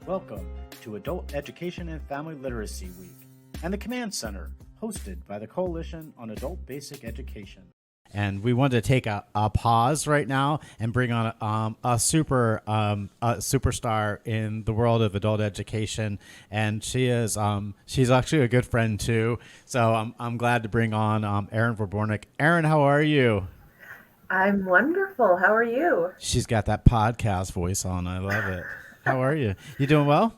Welcome to Adult Education and Family Literacy Week and the Command Center, hosted by the Coalition on Adult Basic Education. And we wanted to take a pause right now and bring on a superstar in the world of adult education, and she's actually a good friend too. So I'm glad to bring on Erin Vobornik. Erin, how are you? I'm wonderful. How are you? She's got that podcast voice on. I love it. How are you? You doing well?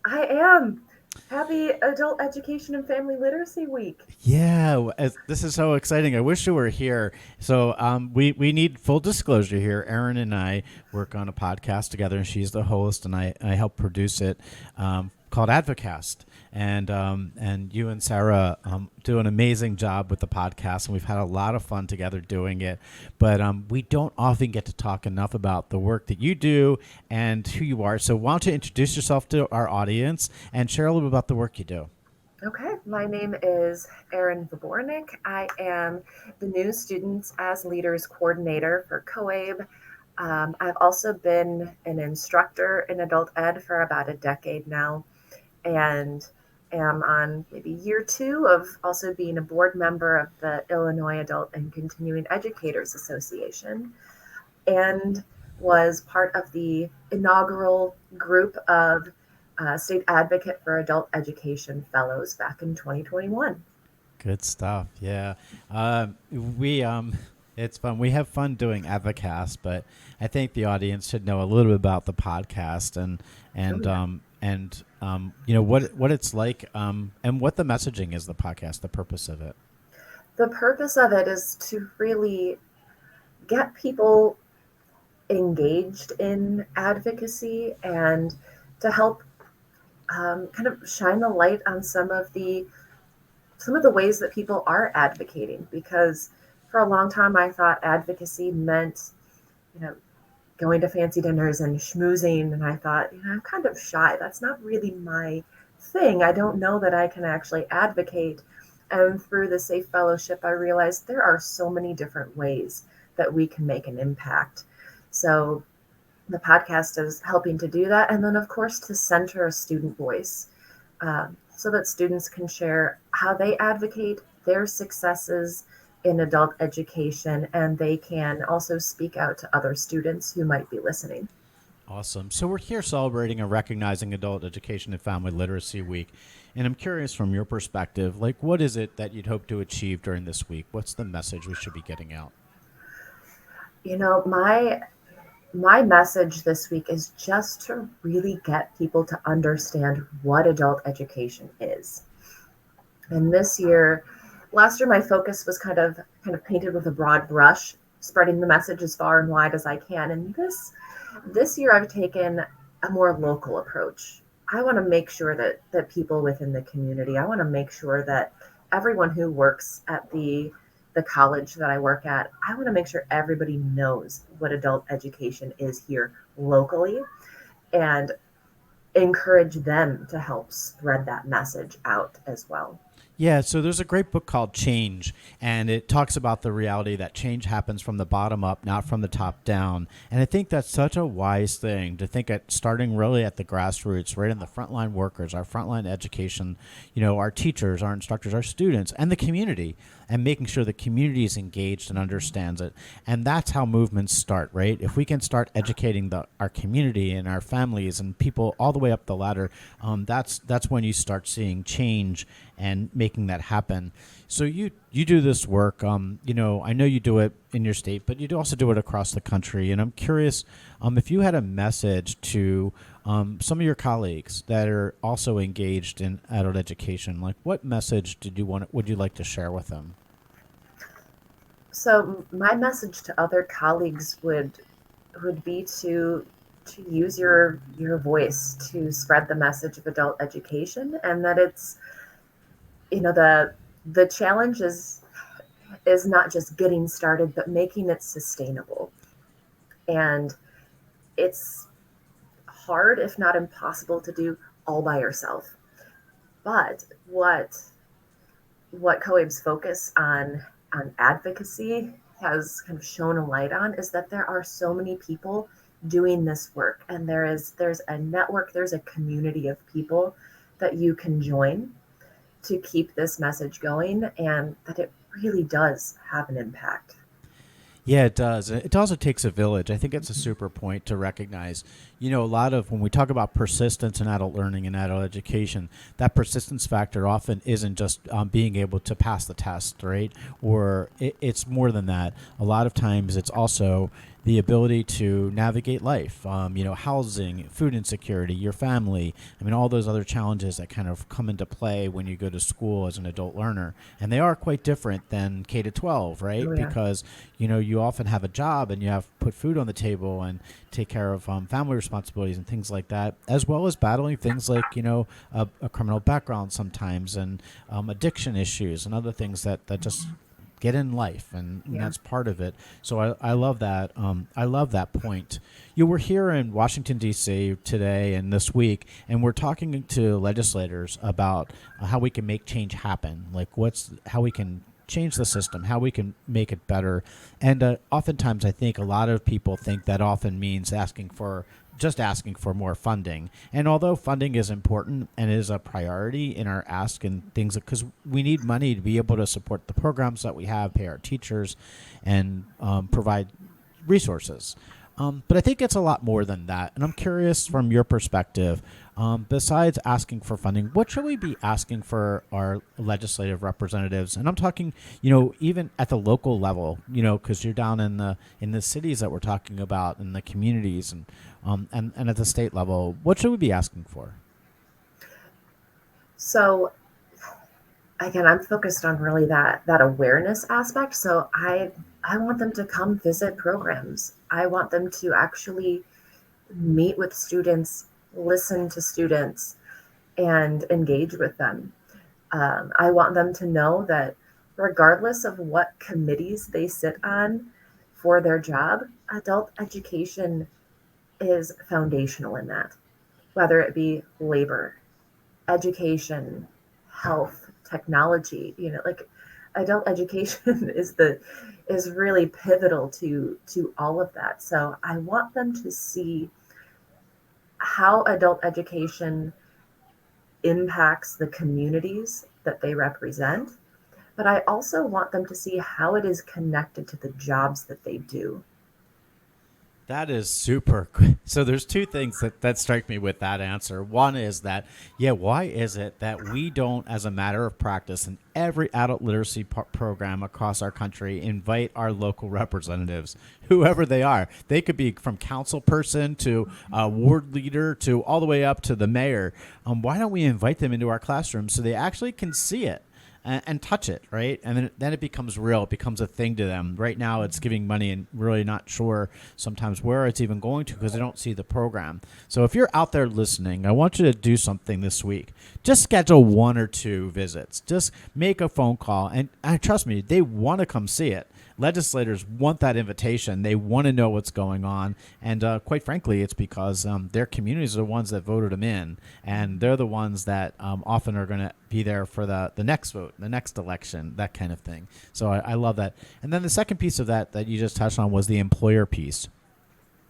I am. Happy Adult Education and Family Literacy Week. Yeah, this is so exciting. I wish you were here. So we need full disclosure here. Erin and I work on a podcast together, and she's the host, and I help produce it, called Advocast. And you and Sarah do an amazing job with the podcast, and we've had a lot of fun together doing it. But we don't often get to talk enough about the work that you do and who you are. So why don't you introduce yourself to our audience and share a little bit about the work you do? Okay, my name is Erin Vobornik. I am the New Students as Leaders Coordinator for COABE. I've also been an instructor in adult ed for about a decade now, and am on maybe year 2 of also being a board member of the Illinois Adult and Continuing Educators Association, and was part of the inaugural group of State Advocate for Adult Education Fellows back in 2021. Good stuff. Yeah. We it's fun. We have fun doing Advocast, but I think the audience should know a little bit about the podcast Oh, yeah. you know what it's like and what the messaging is, the podcast, the purpose of it. The purpose of it is to really get people engaged in advocacy and to help kind of shine the light on some of the ways that people are advocating, because for a long time I thought advocacy meant, you know, going to fancy dinners and schmoozing, and I thought, I'm kind of shy. That's not really my thing. I don't know that I can actually advocate. And through the Safe Fellowship, I realized there are so many different ways that we can make an impact. So the podcast is helping to do that. And then, of course, to center a student voice, so that students can share how they advocate their successes in adult education, and they can also speak out to other students who might be listening. Awesome. So we're here celebrating and recognizing Adult Education and Family Literacy Week. And I'm curious, from your perspective, like, what is it that you'd hope to achieve during this week? What's the message we should be getting out? My message this week is just to really get people to understand what adult education is. And last year, my focus was kind of painted with a broad brush, spreading the message as far and wide as I can. And this year, I've taken a more local approach. I want to make sure that people within the community, I want to make sure that everyone who works at the college that I work at, I want to make sure everybody knows what adult education is here locally, and encourage them to help spread that message out as well. Yeah, so there's a great book called Change, and it talks about the reality that change happens from the bottom up, not from the top down. And I think that's such a wise thing to think at, starting really at the grassroots, right in the frontline workers, our frontline education, our teachers, our instructors, our students, and the community, and making sure the community is engaged and understands it. And that's how movements start, right? If we can start educating our community and our families and people all the way up the ladder, that's when you start seeing change and making that happen. So you do this work. I know you do it in your state, but you do also do it across the country. And I'm curious if you had a message to some of your colleagues that are also engaged in adult education. Like, what message would you like to share with them? So my message to other colleagues would be to use your voice to spread the message of adult education, and that it's, the challenge is not just getting started, but making it sustainable. And it's hard, if not impossible, to do all by yourself. But what COABE's focus on advocacy has kind of shown a light on is that there are so many people doing this work, and there's a network, there's a community of people that you can join to keep this message going, and that it really does have an impact. Yeah, it does. It also takes a village. I think it's a super point to recognize. A lot of when we talk about persistence in adult learning and adult education, that persistence factor often isn't just being able to pass the test, right? Or it's more than that. A lot of times it's also the ability to navigate life, housing, food insecurity, your family. I mean, all those other challenges that kind of come into play when you go to school as an adult learner. And they are quite different than K to 12, right? Oh yeah. Because, you often have a job and you have to put food on the table and take care of family responsibilities and things like that, as well as battling things like, a criminal background sometimes and addiction issues and other things that just get in life, and Yeah. that's part of it. So I love that. I love that point. You were here in Washington D.C. today and this week, and we're talking to legislators about how we can make change happen. Like how we can change the system, how we can make it better. And oftentimes, I think a lot of people think that often means asking for more funding. And although funding is important and is a priority in our ask and things, because we need money to be able to support the programs that we have, pay our teachers, and provide resources. But I think it's a lot more than that. And I'm curious from your perspective, besides asking for funding, what should we be asking for our legislative representatives? And I'm talking, even at the local level, because you're down in the cities that we're talking about, in the communities, and at the state level, what should we be asking for? So again, I'm focused on really that awareness aspect. So I want them to come visit programs. I want them to actually meet with students, listen to students, and engage with them. I want them to know that regardless of what committees they sit on for their job, adult education is foundational in that, whether it be labor, education, health, technology, like adult education is really pivotal to all of that. So I want them to see how adult education impacts the communities that they represent, but I also want them to see how it is connected to the jobs that they do. That is super good. So there's two things that strike me with that answer. One is that, yeah, why is it that we don't, as a matter of practice, in every adult literacy program across our country, invite our local representatives, whoever they are? They could be from council person to ward leader to all the way up to the mayor. Why don't we invite them into our classrooms so they actually can see it? And touch it, right? And then it becomes real. It becomes a thing to them. Right now, it's giving money and really not sure sometimes where it's even going to because they don't see the program. So if you're out there listening, I want you to do something this week. Just schedule 1 or 2 visits. Just make a phone call. And trust me, they want to come see it. Legislators want that invitation. They want to know what's going on. And quite frankly, it's because their communities are the ones that voted them in. And they're the ones that often are going to be there for the next vote, the next election, that kind of thing. So I love that. And then the second piece of that you just touched on was the employer piece.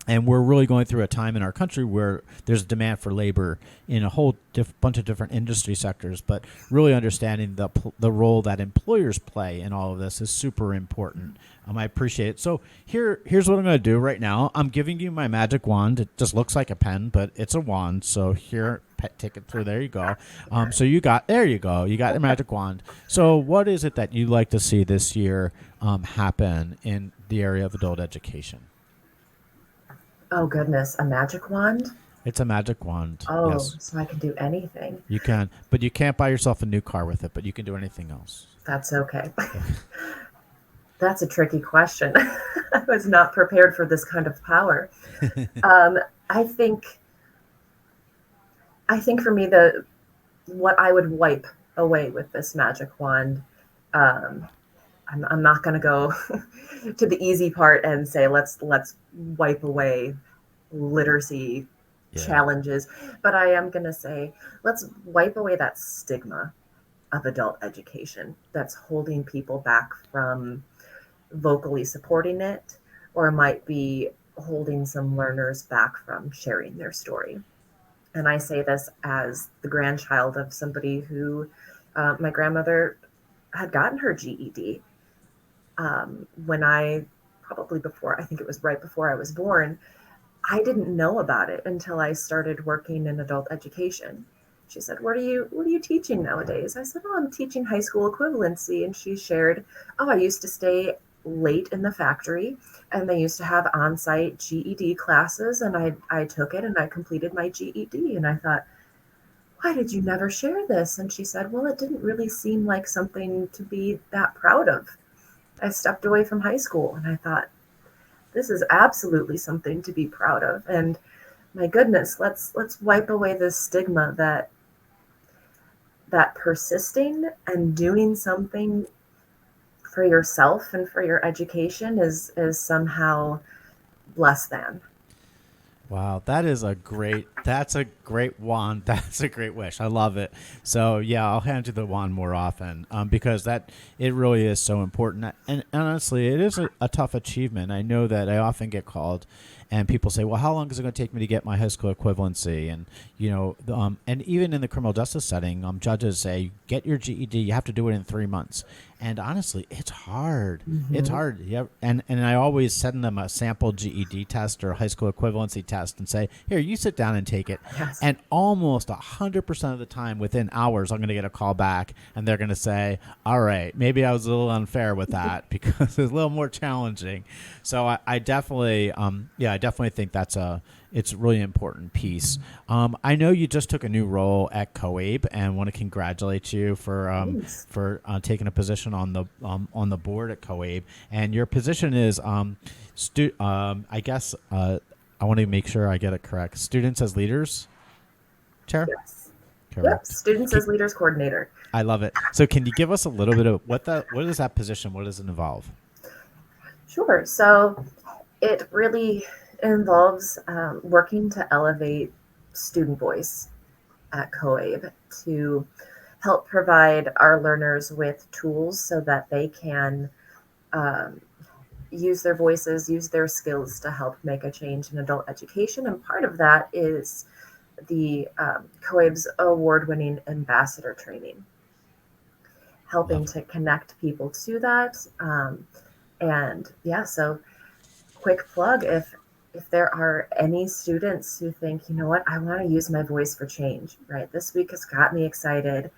And we're really going through a time in our country where there's a demand for labor in a whole bunch of different industry sectors. But really understanding the role that employers play in all of this is super important. I appreciate it. So here's what I'm going to do right now. I'm giving you my magic wand. It just looks like a pen, but it's a wand. So here, take it through. There you go. So there you go. You got your magic wand. So what is it that you'd like to see this year happen in the area of adult education? Oh goodness, a magic wand? It's a magic wand. Oh, Yes, so I can do anything. you can, but you can't buy yourself a new car with it. But you can do anything else. That's okay. That's a tricky question. I was not prepared for this kind of power. Um, I think I think for me the what I would wipe away with this magic wand. Um, I'm not going to go to the easy part and say let's wipe away literacy Yeah. challenges, but I am going to say let's wipe away that stigma of adult education that's holding people back from vocally supporting it, or it might be holding some learners back from sharing their story. And I say this as the grandchild of somebody who my grandmother had gotten her GED when probably before, I think it was right before I was born. I didn't know about it until I started working in adult education. She said, what are you teaching nowadays? I said, oh, I'm teaching high school equivalency. And she shared, oh, I used to stay late in the factory and they used to have on-site GED classes, and I took it and I completed my GED. And I thought, why did you never share this? And she said, well, it didn't really seem like something to be that proud of. I stepped away from high school and I thought, this is absolutely something to be proud of. And my goodness, let's wipe away this stigma that persisting and doing something for yourself and for your education is somehow less than. Wow, that's a great wand. That's a great wish. I love it. So yeah, I'll hand you the wand more often because it really is so important. And honestly, it is a tough achievement. I know that I often get called and people say, well, how long is it going to take me to get my high school equivalency? And, and even in the criminal justice setting, judges say, get your GED. You have to do it in 3 months. And honestly, it's hard. Mm-hmm. It's hard. Yeah. And I always send them a sample GED test or a high school equivalency test and say, here, you sit down and take it. Yes. And almost 100% of the time, within hours, I'm going to get a call back and they're going to say, all right, maybe I was a little unfair with that because it's a little more challenging. So I definitely, I definitely think it's a really important piece. I know you just took a new role at COABE and want to congratulate you for taking a position on the board at COABE. And your position is, I guess, I want to make sure I get it correct. Students as Leaders Chair? Yes. Correct. Yep. Students as Leaders Coordinator. I love it. So can you give us a little bit of what is that position? What does it involve? Sure. So it really involves working to elevate student voice at COABE to help provide our learners with tools so that they can use their voices, use their skills to help make a change in adult education. And part of that is the COABE's award-winning ambassador training, helping to connect people to that. So quick plug, if there are any students who think, you know what, I want to use my voice for change, right? This week has got me excited.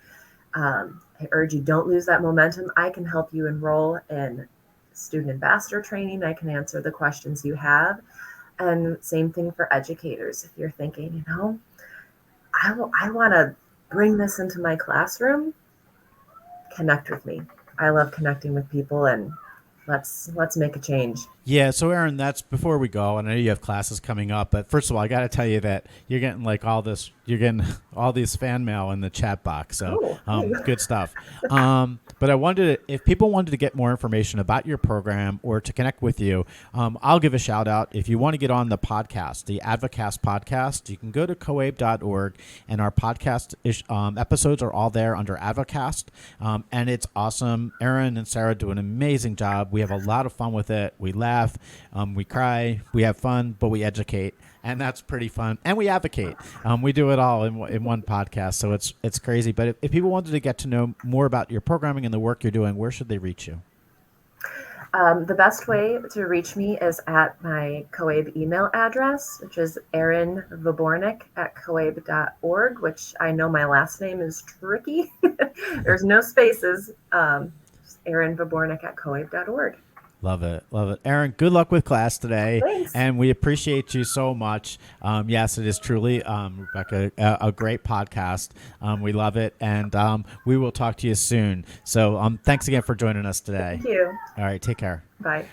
I urge you, don't lose that momentum. I can help you enroll in student ambassador training. I can answer the questions you have. And same thing for educators. If you're thinking, I want to bring this into my classroom, connect with me. I love connecting with people, and let's make a change. Yeah. So Erin, that's before we go. And I know you have classes coming up, but first of all, I got to tell you that you're getting you're getting all these fan mail in the chat box. So good stuff. But I wanted if people wanted to get more information about your program or to connect with you, I'll give a shout out. If you want to get on the podcast, the Advocast podcast, you can go to coabe.org, and our podcast episodes are all there under Advocast. And it's awesome. Erin and Sarah do an amazing job. We have a lot of fun with it. We laugh, we cry, we have fun, but we educate. And that's pretty fun. And we advocate. We do it all in one podcast. So it's crazy. But if people wanted to get to know more about your programming and the work you're doing, where should they reach you? The best way to reach me is at my COABE email address, which is Erin Vobornik at COABE.org, which I know my last name is tricky. There's no spaces. Erin Vobornik at COABE.org. Love it. Love it. Erin, good luck with class today. Thanks. And we appreciate you so much. Yes, it is truly, Rebecca, a great podcast. We love it. And we will talk to you soon. So thanks again for joining us today. Thank you. All right. Take care. Bye.